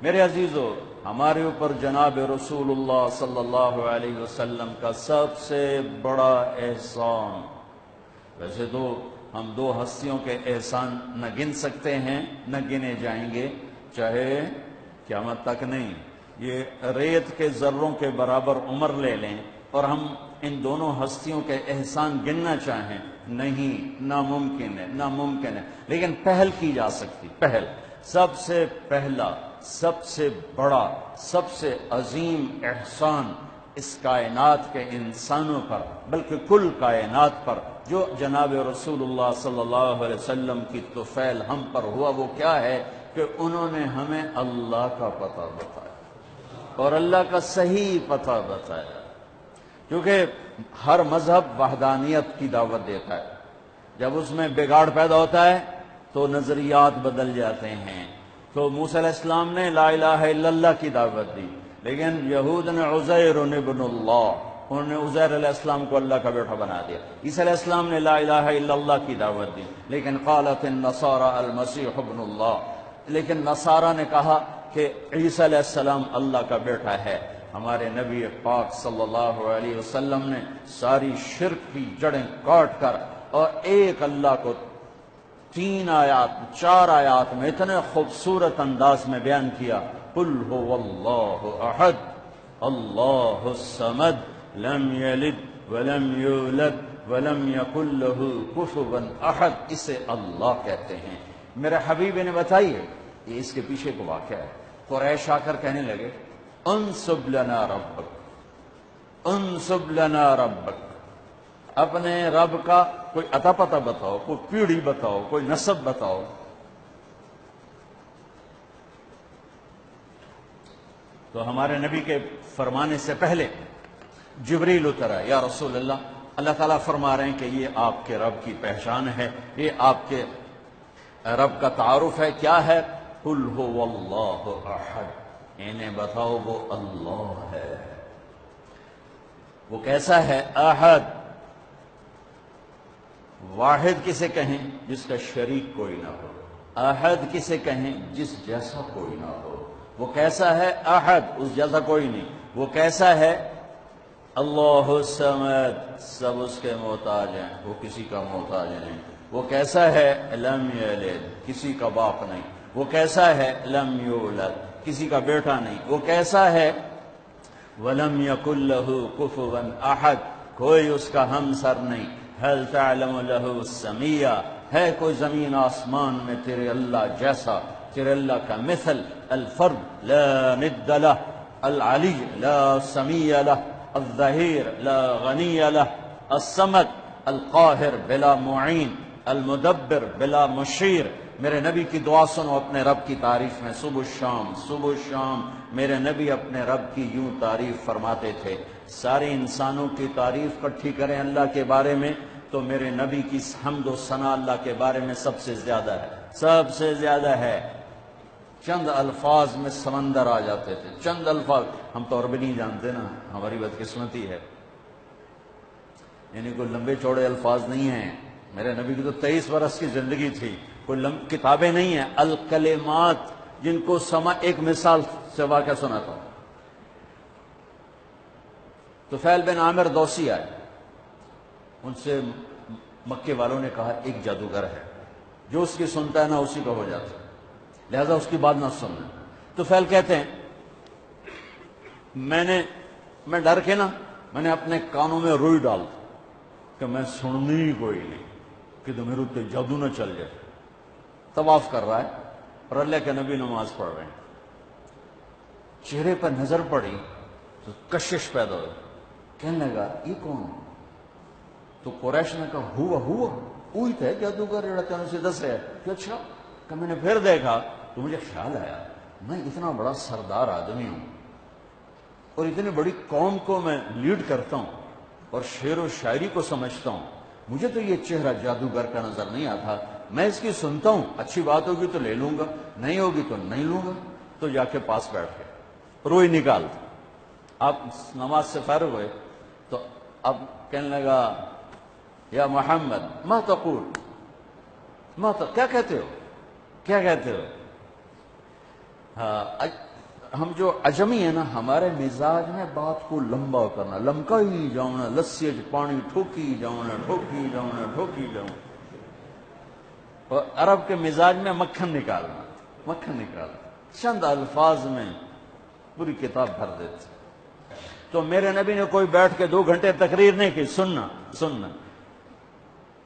میرے عزیزو، ہمارے اوپر جناب رسول اللہ صلی اللہ علیہ وسلم کا سب سے بڑا احسان، ویسے تو ہم دو ہستیوں کے احسان نہ گن سکتے ہیں نہ گنے جائیں گے، چاہے قیامت تک نہیں، یہ ریت کے ذروں کے برابر عمر لے لیں اور ہم ان دونوں ہستیوں کے احسان گننا چاہیں، نہیں، ناممکن ہے، ناممکن ہے۔ لیکن پہل کی جا سکتی، پہل، سب سے پہلا، سب سے بڑا، سب سے عظیم احسان اس کائنات کے انسانوں پر، بلکہ کل کائنات پر، جو جناب رسول اللہ صلی اللہ علیہ وسلم کی طفیل ہم پر ہوا، وہ کیا ہے کہ انہوں نے ہمیں اللہ کا پتہ بتایا اور اللہ کا صحیح پتہ بتایا، کیونکہ ہر مذہب وحدانیت کی دعوت دیتا ہے، جب اس میں بگاڑ پیدا ہوتا ہے تو نظریات بدل جاتے ہیں۔ تو موسیٰ علیہ السلام نے لا الہ الا اللہ کی دعوت دی، لیکن یہود نے عزیر ابن اللہ، انہوں نے عزیر علیہ السلام کو اللہ کا بیٹا بنا دیا۔ عیسیٰ علیہ السلام نے لا الہ الا اللہ کی دعوت دی، لیکن قالت النصارى المسیح ابن اللہ، لیکن نصارہ نے کہا کہ عیسیٰ علیہ السلام اللہ کا بیٹا ہے۔ ہمارے نبی پاک صلی اللہ علیہ وسلم نے ساری شرک کی جڑیں کاٹ کر اور ایک اللہ کو 3 آیات 4 آیات میں اتنے خوبصورت انداز میں بیان کیا، قل هو اللہ احد اللہ الصمد لم یلد ولم یولد ولم یکن له کفوا احد، اسے اللہ کہتے ہیں۔ میرے حبیب نے بتائیے، یہ اس کے پیچھے کو واقعہ ہے۔ قریش آ کر کہنے لگے انصب لنا ربک، انصب لنا ربک، اپنے رب کا کوئی عطا پتہ بتاؤ، کوئی پیڑھی بتاؤ، کوئی نسب بتاؤ۔ تو ہمارے نبی کے فرمانے سے پہلے جبریل اترا، یا رسول اللہ، اللہ تعالیٰ فرما رہے ہیں کہ یہ آپ کے رب کی پہچان ہے، یہ آپ کے رب کا تعارف ہے، کیا ہے؟ قل هو اللہ احد، انہیں بتاؤ وہ اللہ ہے۔ وہ کیسا ہے؟ احد، واحد کسے کہیں؟ جس کا شریک کوئی نہ ہو۔ احد کسے کہیں؟ جس جیسا کوئی نہ ہو۔ وہ کیسا ہے؟ احد، اس جیسا کوئی نہیں۔ وہ کیسا ہے؟ اللہ الصمد، سب اس کے محتاج ہیں، وہ کسی کا محتاج نہیں۔ وہ کیسا ہے؟ لم یلد، کسی کا باپ نہیں۔ وہ کیسا ہے؟ لم یولد، کسی کا بیٹا نہیں۔ وہ کیسا ہے؟ ولم یکن لہ کفوا احد، کوئی اس کا ہمسر نہیں۔ هل تعلم له سمیہ، ہے کوئی زمین آسمان میں تیرے اللہ جیسا، تیرے اللہ کا مثل؟ الفرد لا ند لہ، العلی لا سمیہ لہ، الظہیر لا غنی لہ، الصمد القاہر بلا معین، المدبر بلا مشیر۔ میرے نبی کی دعا سنو اپنے رب کی تعریف میں، صبح شام صبح شام میرے نبی اپنے رب کی یوں تعریف فرماتے تھے۔ سارے انسانوں کی تعریف کٹھی کریں اللہ کے بارے میں تو میرے نبی کی حمد و ثنا اللہ کے بارے میں سب سے زیادہ ہے، سب سے زیادہ ہے۔ چند الفاظ میں سمندر آ جاتے تھے، چند الفاظ، ہم تو عربی نہیں جانتے نا، ہماری بدقسمتی ہے، یعنی کوئی لمبے چوڑے الفاظ نہیں ہیں۔ میرے نبی کی تو 23 برس کی زندگی تھی، کوئی کتابیں نہیں ہیں، الکلمات، جن کو ایک مثال سے واقعہ سناتا ہوں۔ طفیل بن عامر دوسی آئے، ان سے مکے والوں نے کہا ایک جادوگر ہے، جو اس کی سنتا ہے نا اسی کا ہو جاتا ہے، لہذا اس کی بات نہ سننا۔ طفیل کہتے ہیں میں ڈر کے نا میں نے اپنے کانوں میں روئی ڈال کہ میں سننی ہی کوئی نہیں، کہ تو میرے اتنے جادو نہ چل جائے۔ طواف کر رہا ہے اور اللہ کے نبی نماز پڑھ رہے ہیں، چہرے پر نظر پڑی تو کشش پیدا ہوئی، کہنے لگا یہ کون ہے؟ تو قریش نے کہا ہوا وہی تھے جادوگر جڑا تینوں سے دس ہے کہ اچھا۔ کہ میں نے پھر دیکھا تو مجھے خیال آیا میں اتنا بڑا سردار آدمی ہوں اور اتنی بڑی قوم کو میں لیڈ کرتا ہوں اور شعر و شاعری کو سمجھتا ہوں، مجھے تو یہ چہرہ جادوگر کا نظر نہیں آتا، میں اس کی سنتا ہوں، اچھی بات ہوگی تو لے لوں گا، نہیں ہوگی تو نہیں لوں گا۔ تو جا کے پاس بیٹھ گئے، روئی نکال، آپ نماز سے فارغ ہوئے تو اب کہنے لگا یا محمد ما تقول، کیا کہتے ہو، کیا کہتے ہو؟ ہم جو عجمی ہیں نا، ہمارے مزاج میں بات کو لمبا کرنا، لمکائی جاؤنا، لسی پانی ٹھوکی جاؤنا، ٹھوکی جاؤنا، ٹھوکی جاؤنا. اور عرب کے مزاج میں مکھن نکالنا، مکھن نکالنا، چند الفاظ میں پوری کتاب بھر دیتے. تو میرے نبی نے کوئی بیٹھ کے 2 گھنٹے تقریر نہیں کی، سننا سننا.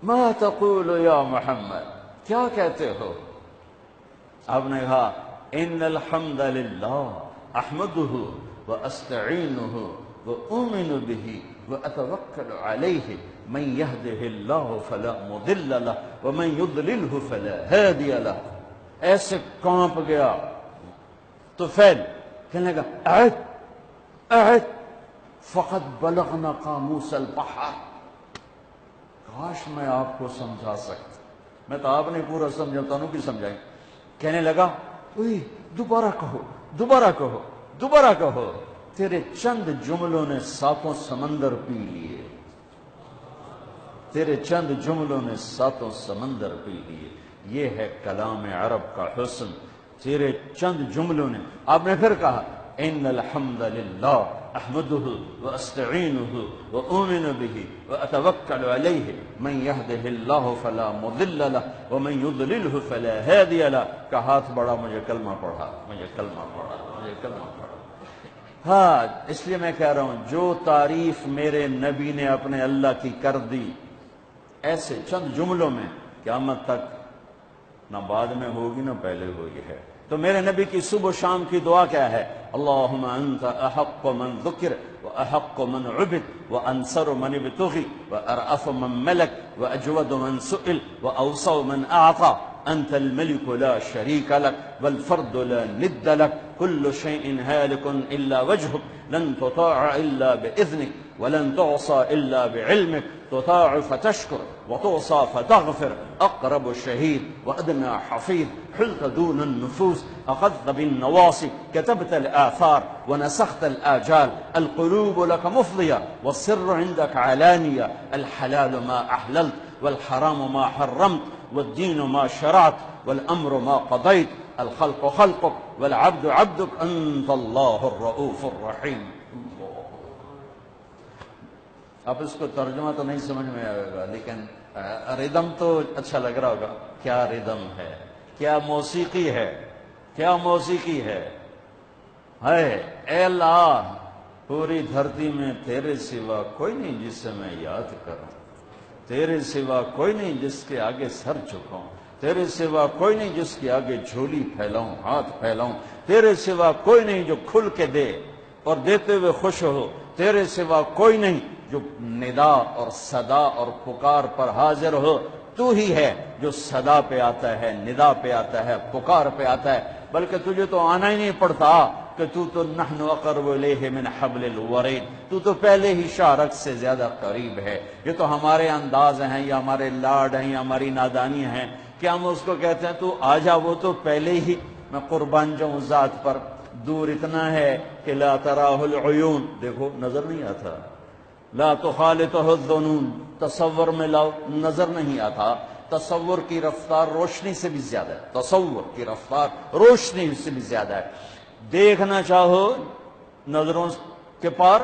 ما تقول یا محمد، کیا کہتے ہو؟ آپ نے کہا ان الحمد للہ احمدہ واستعینہ واؤمن بہ واتوکل علیہ من یہدہ اللہ فلا مضل لہ ومن یضللہ فلا ہادی لہ. ایسے کانپ گیا تو فعل کہنے لگا اعد اعد فقد بلغنا قاموس البحر. کاش میں آپ کو سمجھا سکتا، میں تو آپ نے پورا سمجھاتا ہوں کہ سمجھائیں. کہنے لگا اوہ دوبارہ کہو، دوبارہ کہو، دوبارہ کہو. تیرے چند جملوں نے 7 سمندر پی لیے، تیرے چند جملوں نے 7 سمندر پی لیے. یہ ہے کلام عرب کا حسن. تیرے چند جملوں نے. آپ نے پھر کہا ان الحمد للہ احمدہ واستعینہ واؤمن بہ واتوکل علیہ من یہدہ اللہ فلا مضل لہ ومن یضللہ فلا ہادی لہ. کا ہاتھ بڑھا، مجھے کلمہ پڑھا، مجھے کلمہ پڑھا، مجھے کلمہ پڑھا. ہاں اس لیے میں کہہ رہا ہوں جو تعریف میرے نبی نے اپنے اللہ کی کر دی ایسے چند جملوں میں، قیامت تک نہ بعد میں ہوگی نہ پہلے ہوئی ہے. تو میرے نبی کی صبح و شام کی دعا کیا ہے؟ اللہم انت احق من ذکر واحق من عبد وانصر من ابتغی وارأف من ملک واجود من سئل واوسع من اعطى انت الملك لا شريك لك والفرد لا ند لك كل شيء هالك الا وجهك لن تطاع الا باذنك ولن تعصى الا بعلمك تطاع فتشكر وتعصى فتغفر اقرب شهيد وادنى حفيظ حلت دون النفوس اخذت بالنواصي كتبت الاثار ونسخت الاجال القلوب لك مفضيه والسر عندك علانيه الحلال ما احللت والحرام ما حرمت والدين ما شرعت والامر ما قضيت الخلق خلقك والعبد عبدك انت الله الرؤوف الرحيم. اب اس کو ترجمہ تو نہیں سمجھ میں آئے گا، لیکن ردم تو اچھا لگ رہا ہوگا. کیا ردم ہے، کیا موسیقی ہے، کیا موسیقی ہے. اے اللہ پوری دھرتی میں تیرے سوا کوئی نہیں جس سے میں یاد کروں، تیرے سوا کوئی نہیں جس کے آگے سر جھکاؤں، تیرے سوا کوئی نہیں جس کے آگے جھولی پھیلاؤں، ہاتھ پھیلاؤں، تیرے سوا کوئی نہیں جو کھل کے دے اور دیتے ہوئے خوش ہو، تیرے سوا کوئی نہیں جو ندا اور صدا اور پکار پر حاضر ہو. تو ہی ہے جو صدا پہ آتا ہے، ندا پہ آتا ہے، پکار پہ آتا ہے. بلکہ تجھے تو آنا ہی نہیں پڑتا کہ تو نحن اقرب الیہ من حبل الورید، تو پہلے ہی شارک سے زیادہ قریب ہے. یہ تو ہمارے انداز ہیں یا ہمارے لاڈ ہیں یا ہماری نادانی ہیں کہ ہم اس کو کہتے ہیں تو آ جا، وہ تو پہلے ہی. میں قربان جاؤں ذات پر، دور اتنا ہے کہ لا تراہ العیون، دیکھو نظر نہیں آتا. لا تخالطہ الظنون، تصور میں لاؤ نظر نہیں آتا. تصور کی رفتار روشنی سے بھی زیادہ ہے، تصور کی رفتار روشنی سے بھی زیادہ ہے. دیکھنا چاہو نظروں کے پار،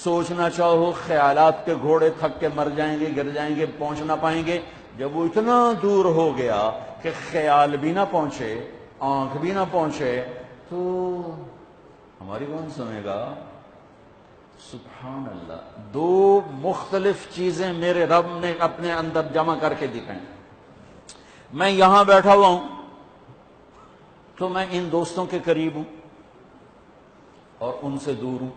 سوچنا چاہو خیالات کے گھوڑے تھک کے مر جائیں گے، گر جائیں گے، پہنچ نہ پائیں گے. جب وہ اتنا دور ہو گیا کہ خیال بھی نہ پہنچے، آنکھ بھی نہ پہنچے، تو ہماری کون سنے گا؟ سبحان اللہ. 2 مختلف چیزیں میرے رب نے اپنے اندر جمع کر کے دکھائیں. میں یہاں بیٹھا ہوا ہوں تو میں ان دوستوں کے قریب ہوں اور ان سے دور ہوں.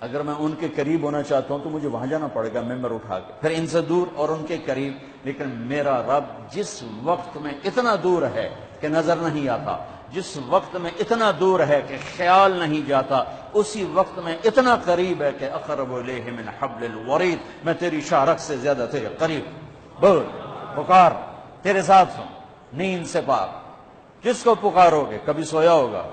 اگر میں ان کے قریب ہونا چاہتا ہوں تو مجھے وہاں جانا پڑے گا ممبر اٹھا کے، پھر ان سے دور اور ان کے قریب. لیکن میرا رب جس وقت میں اتنا دور ہے کہ نظر نہیں آتا، جس وقت میں اتنا دور ہے کہ خیال نہیں جاتا، اسی وقت میں اتنا قریب ہے کہ اقرب الیہ من حبل الورید، میں تیری شارک سے زیادہ تیرے قریب. بول، پکار، تیرے ساتھ ہوں، نیند سے پاک. جس کو پکارو گے کبھی سویا ہوگا،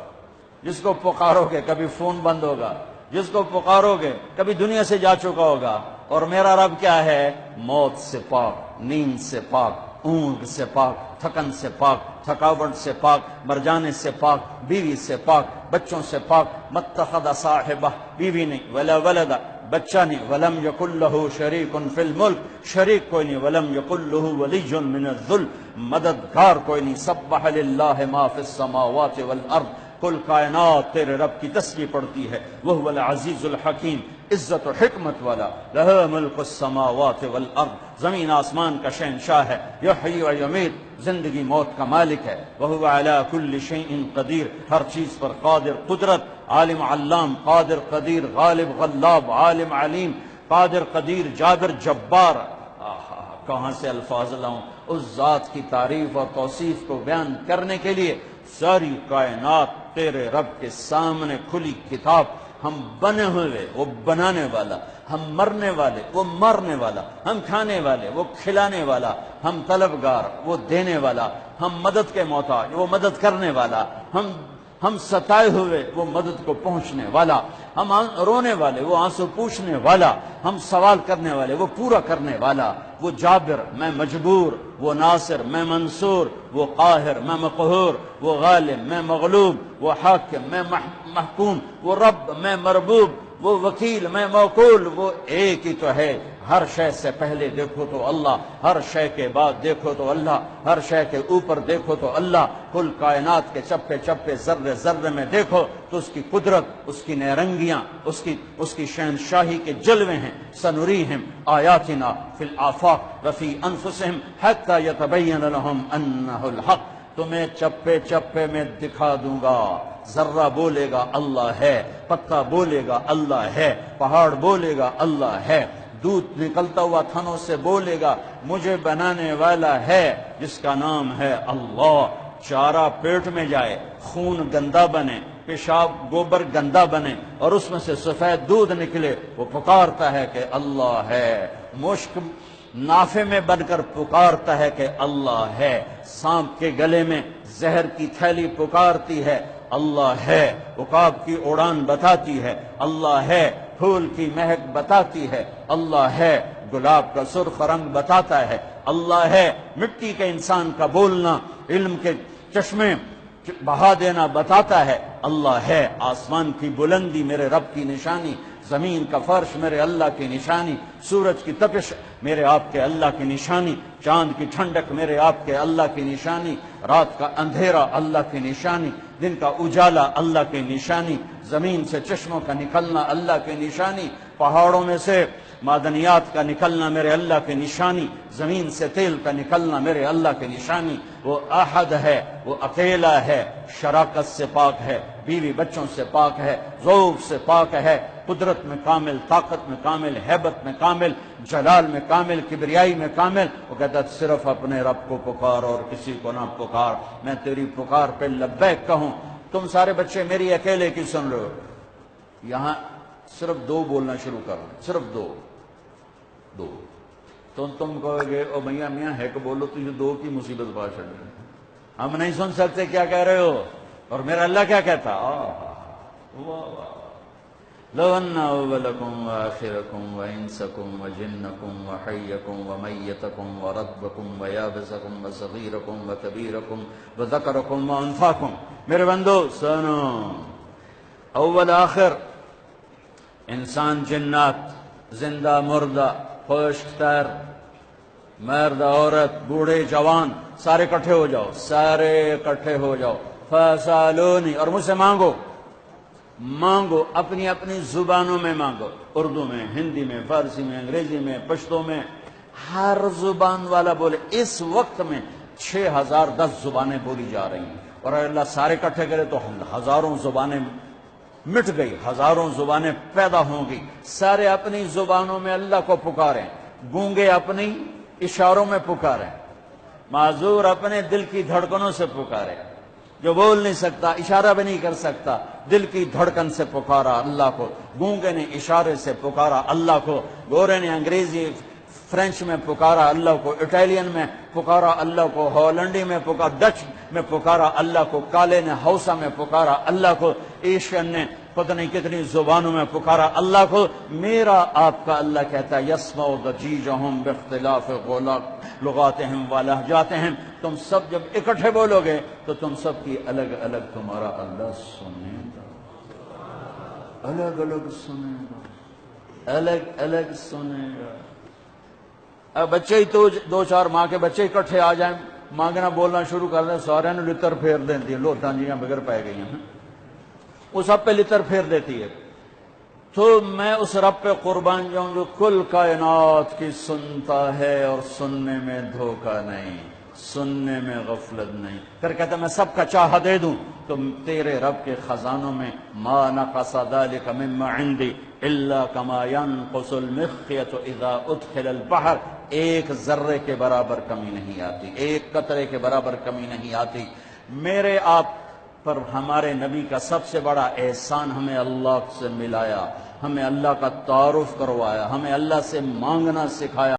جس کو پکارو گے کبھی فون بند ہوگا، جس کو پکارو گے کبھی دنیا سے جا چکا ہوگا. اور میرا رب کیا ہے؟ موت سے پاک، نیند سے پاک، اونگ سے پاک، تھکن سے پاک، تھکاوٹ سے پاک، مرجانے سے پاک، بیوی سے پاک، بچوں سے پاک، متخذ صاحبہ، بیوی نہیں، ولا ولد، بچہ نہیں، ولم یکن لہ شریک فی الملک، شریک کوئی نہیں، ولم یکن لہ ولی من الذل، مددگار کوئی نہیں، سبح للہ ما فی السماوات والارض، کل کائنات تیرے رب کی تسبیح پڑھتی ہے، وہو العزیز الحکیم، عزت و حکمت والا، لہ ملک السماوات والارض، زمین آسمان کا شہنشاہ ہے، یحیی و یمیت، زندگی موت کا مالک ہے، وہو علی کل شیء قدیر، ہر چیز پر قادر، قدرت، عالم علام، قادر قدیر، غالب غلاب، عالم علیم، قادر قدیر، جابر جبار، کہاں سے الفاظ لاؤں اس ذات کی تعریف اور توصیف کو بیان کرنے کے لیے۔ ساری کائنات تیرے رب کے سامنے کھلی کتاب، ہم بنے ہوئے وہ بنانے والا، ہم مرنے والے وہ مرنے والا، ہم کھانے والے وہ کھلانے والا، ہم طلبگار وہ دینے والا، ہم مدد کے محتاج وہ مدد کرنے والا، ہم ستائے ہوئے وہ مدد کو پہنچنے والا، ہم رونے والے وہ آنسو پوچھنے والا، ہم سوال کرنے والے وہ پورا کرنے والا، وہ جابر میں مجبور، وہ ناصر میں منصور، وہ قاہر میں مقہور، وہ غالب میں مغلوب، وہ حاکم میں محکوم، وہ رب میں مربوب، وہ وکیل میں موکول، وہ ایک ہی تو ہے۔ ہر شے سے پہلے دیکھو تو اللہ، ہر شے کے بعد دیکھو تو اللہ، ہر شے کے اوپر دیکھو تو اللہ، کل کائنات کے چپے چپے ذرے ذرے میں دیکھو تو اس کی قدرت، اس کی نیرنگیاں، اس کی شہنشاہی کے جلوے ہیں۔ سنریہم آیاتنا فی الآفاق وفی انفسہم حتی یتبین لہم انہ الحق، تمہیں چپے چپے میں دکھا دوں گا۔ ذرہ بولے گا اللہ ہے، پتا بولے گا اللہ ہے، پہاڑ بولے گا اللہ ہے، دودھ نکلتا ہوا تھنوں سے بولے گا مجھے بنانے والا ہے جس کا نام ہے اللہ۔ چارہ پیٹ میں جائے، خون گندا بنے، پیشاب گوبر گندا بنے اور اس میں سے سفید دودھ نکلے، وہ پکارتا ہے کہ اللہ ہے۔ مشک نافے میں بن کر پکارتا ہے کہ اللہ ہے۔ سانپ کے گلے میں زہر کی تھیلی پکارتی ہے اللہ ہے۔ عقاب کی اڑان بتاتی ہے اللہ ہے۔ پھول کی مہک بتاتی ہے اللہ ہے۔ گلاب کا سرخ رنگ بتاتا ہے اللہ ہے۔ مٹی کے انسان کا بولنا، علم کے چشمے بہا دینا بتاتا ہے اللہ ہے۔ آسمان کی بلندی میرے رب کی نشانی، زمین کا فرش میرے اللہ کی نشانی، سورج کی تپش میرے آپ کے اللہ کی نشانی، چاند کی ٹھنڈک میرے آپ کے اللہ کی نشانی، رات کا اندھیرا اللہ کی نشانی، دن کا اجالا اللہ کی نشانی، زمین سے چشموں کا نکلنا اللہ کی نشانی، پہاڑوں میں سے معدنیات کا نکلنا میرے اللہ کی نشانی، زمین سے تیل کا نکلنا میرے اللہ کی نشانی۔ وہ احد ہے، وہ اکیلا ہے، شراکت سے پاک ہے، بیوی بچوں سے پاک ہے، ذوق سے پاک ہے، قدرت میں کامل، طاقت میں کامل، ہیبت میں کامل، جلال میں کامل، کبریائی میں کامل۔ وہ کہتا ہے صرف اپنے رب کو پکار اور کسی کو نہ پکار، میں تیری پکار پہ لبیک کہوں۔ تم سارے بچے میری اکیلے کی سن رہے ہو، یہاں صرف دو بولنا شروع کرو، صرف دو تو تم کہو گے او میاں میاں ہے کہ بولو، تو یہ دو کی مصیبت بات چل رہی ہے، ہم نہیں سن سکتے کیا کہہ رہے ہو، اور میرا اللہ کیا کہتا، لو ان اولکم وآخرکم وانسکم وجنکم وحیکم ومیتکم ورطبکم ویابسکم وصغیرکم وکبیرکم وذکرکم وانفاکم۔ میرے بندو سنو، اول آخر، انسان جنات، زندہ مردہ، خشک تر، مرد عورت، بوڑھے جوان، سارے اکٹھے ہو جاؤ، سارے اکٹھے ہو جاؤ، فسالونی، اور مجھ سے مانگو اپنی اپنی زبانوں میں مانگو، اردو میں، ہندی میں، فارسی میں، انگریزی میں، پشتو میں، ہر زبان والا بولے۔ اس وقت میں 6010 زبانیں بولی جا رہی ہیں، اور اللہ سارے اکٹھے کرے تو ہزاروں زبانیں مٹ گئی، ہزاروں زبانیں پیدا ہوں گی۔ سارے اپنی زبانوں میں اللہ کو پکاریں، گونگے اپنی اشاروں میں پکاریں، معذور اپنے دل کی دھڑکنوں سے پکاریں، جو بول نہیں سکتا، اشارہ بھی نہیں کر سکتا، دل کی دھڑکن سے پکارا اللہ کو، گونگے نے اشارے سے پکارا اللہ کو، گورے نے انگریزی فرینچ میں پکارا اللہ کو، اٹیلین میں پکارا اللہ کو، ہالینڈی میں پکارا، ڈچ میں پکارا اللہ کو، کالے نے ہausa میں پکارا اللہ کو، ایشین نے پتہ نہیں کتنی زبانوں میں پکارا اللہ کو۔ میرا آپ کا اللہ کہتا ہے یسمع ضجیجہم باختلاف لغاتہم ولہجاتہم، تم سب جب اکٹھے بولو گے تو تم سب کی الگ الگ تمہارا اللہ سنے گا، الگ الگ سنے گا، الگ الگ سنے گا۔ اب بچے ہی تو دو چار ماں کے بچے اکٹھے آ جائیں، مانگنا بولنا شروع کر دیں، سارے نے لتر پھیر دیتی ہیں، لوٹاں جیاں بغیر پائے گئی ہیں، وہ سب پہ لتر پھیر دیتی ہے۔ تو میں اس رب پہ قربان جاؤں جو کل کائنات کی سنتا ہے اور سننے میں دھوکہ نہیں، سننے میں غفلت نہیں۔ پھر کہتا میں سب کا چاہا دے دوں تو تیرے رب کے خزانوں میں ما نقص ذلك مما عندي الا كما ينقص المخيط اذا ادخل البحر، ایک ذرے کے برابر کمی نہیں آتی، ایک قطرے کے برابر کمی نہیں آتی۔ میرے آپ پر ہمارے نبی کا سب سے بڑا احسان ہمیں اللہ سے ملایا، ہمیں اللہ کا تعارف کروایا، ہمیں اللہ سے مانگنا سکھایا۔